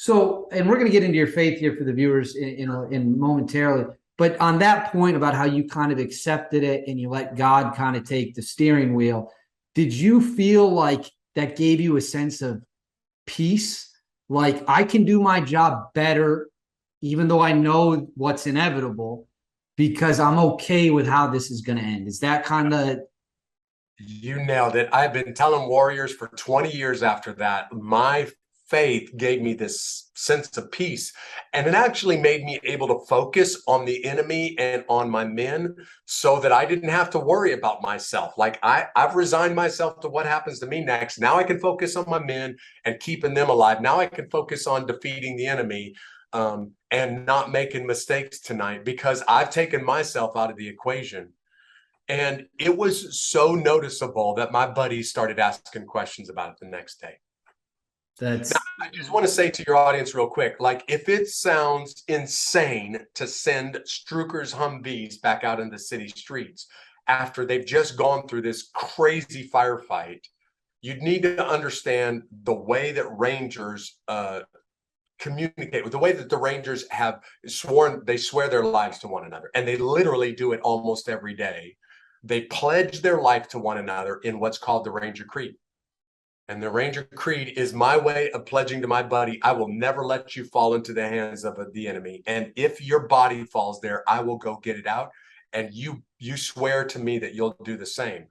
So, and we're going to get into your faith here for the viewers in momentarily. But on that point about how you kind of accepted it and you let God kind of take the steering wheel, did you feel like that gave you a sense of peace? Like, I can do my job better, even though I know what's inevitable, because I'm okay with how this is going to end. Is that kind of... You nailed it. I've been telling warriors for 20 years after that. My faith gave me this sense of peace. And it actually made me able to focus on the enemy and on my men so that I didn't have to worry about myself. Like I've resigned myself to what happens to me next. Now I can focus on my men and keeping them alive. Now I can focus on defeating the enemy and not making mistakes tonight because I've taken myself out of the equation. And it was so noticeable that my buddies started asking questions about it the next day. Now, That's... I just want to say to your audience real quick, like if it sounds insane to send Struecker's Humvees back out in the city streets after they've just gone through this crazy firefight, you'd need to understand the way that Rangers communicate, with the way that the Rangers have sworn, they swear their lives to one another, and they literally do it almost every day. They pledge their life to one another in what's called the Ranger Creed. And the Ranger Creed is my way of pledging to my buddy, I will never let you fall into the hands of the enemy. And if your body falls there, I will go get it out. And you swear to me that you'll do the same.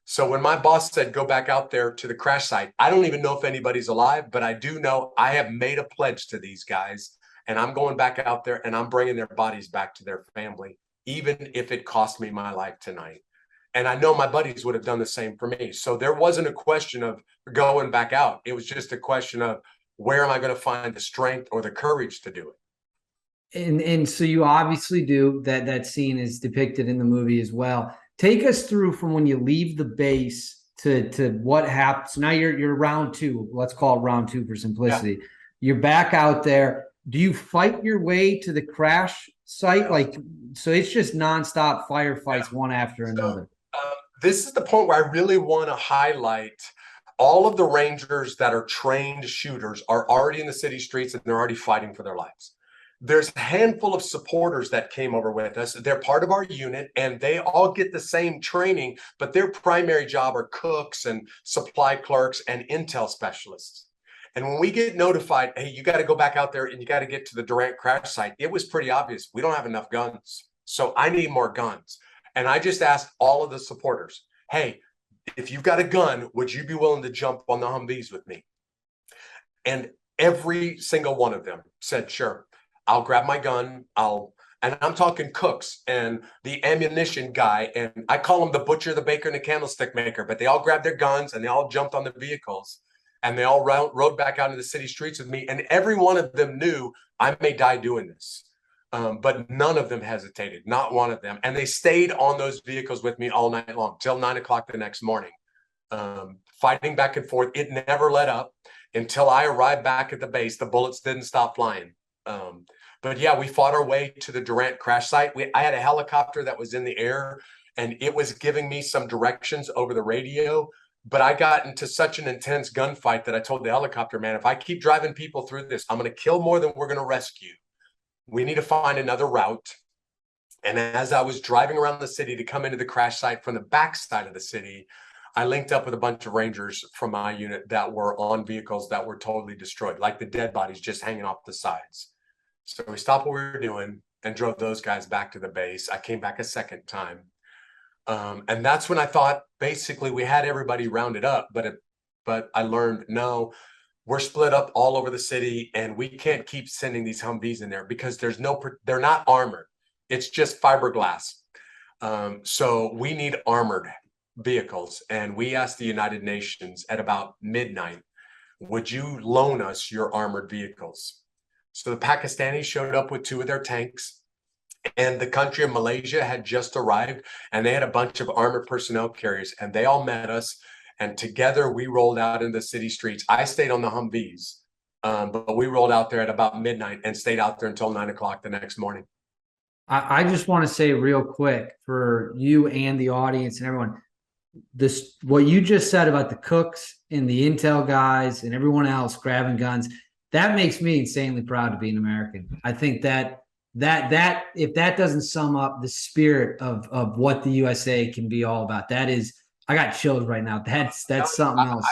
So when my boss said, go back out there to the crash site, I don't even know if anybody's alive, but I do know I have made a pledge to these guys. And I'm going back out there and I'm bringing their bodies back to their family, even if it cost me my life tonight. And I know my buddies would have done the same for me. So there wasn't a question of going back out. It was just a question of where am I going to find the strength or the courage to do it? And so you obviously do. That scene is depicted in the movie as well. Take us through from when you leave the base to what happens. Now you're round two. Let's call it round two for simplicity. Yeah. You're back out there. Do you fight your way to the crash site? Like, so it's just nonstop firefights, one after another. This is the point where I really want to highlight all of the Rangers that are trained shooters are already in the city streets and they're already fighting for their lives. There's a handful of supporters that came over with us. They're part of our unit and they all get the same training, but their primary job are cooks and supply clerks and intel specialists. And when we get notified, hey, you got to go back out there and you got to get to the Durant crash site, it was pretty obvious. We don't have enough guns. So I need more guns. And I just asked all of the supporters, hey, if you've got a gun, would you be willing to jump on the Humvees with me? And every single one of them said, sure, I'll grab my gun. And I'm talking cooks and the ammunition guy. And I call him the butcher, the baker, and the candlestick maker. But they all grabbed their guns and they all jumped on the vehicles. And they all rode back out into the city streets with me. And every one of them knew I may die doing this. But none of them hesitated, not one of them. And they stayed on those vehicles with me all night long, till 9 o'clock the next morning, fighting back and forth. It never let up until I arrived back at the base. The bullets didn't stop flying. But yeah, we fought our way to the Durant crash site. I had a helicopter that was in the air, and it was giving me some directions over the radio. But I got into such an intense gunfight that I told the helicopter, man, if I keep driving people through this, I'm going to kill more than we're going to rescue. We need to find another route. And as I was driving around the city to come into the crash site from the back side of the city, I linked up with a bunch of Rangers from my unit that were on vehicles that were totally destroyed, like the dead bodies just hanging off the sides. So we stopped what we were doing and drove those guys back to the base. I came back a second time. And that's when I thought, basically, we had everybody rounded up, but I learned, no, we're split up all over the city and we can't keep sending these Humvees in there because they're not armored. It's just fiberglass. So we need armored vehicles. And we asked the United Nations at about midnight, would you loan us your armored vehicles? So the Pakistanis showed up with 2 of their tanks. And the country of Malaysia had just arrived and they had a bunch of armored personnel carriers and they all met us. And together we rolled out in the city streets. I stayed on the Humvees, but we rolled out there at about midnight and stayed out there until 9 o'clock the next morning. I just want to say real quick for you and the audience and everyone, what you just said about the cooks and the intel guys and everyone else grabbing guns, that makes me insanely proud to be an American. I think that if that doesn't sum up the spirit of what the USA can be all about, that is, I got chills right now. That's something else.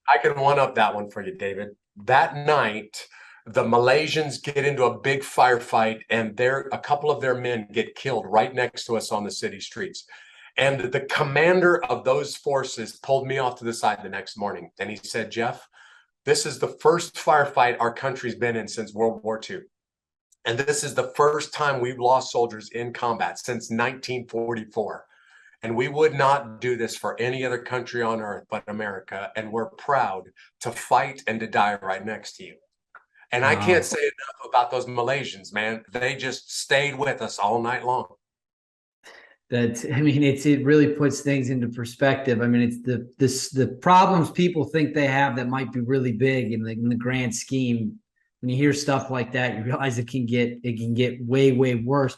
I can one up that one for you, David. That night, the Malaysians get into a big firefight, and a couple of their men get killed right next to us on the city streets. And the commander of those forces pulled me off to the side the next morning, and he said, Jeff, this is the first firefight our country's been in since World War II. And this is the first time we've lost soldiers in combat since 1944. And we would not do this for any other country on earth but America. And we're proud to fight and to die right next to you. And I can't say enough about those Malaysians, man. They just stayed with us all night long. I mean, it really puts things into perspective. I mean, it's the problems people think they have that might be really big in the grand scheme. When you hear stuff like that, you realize it can get way, way worse.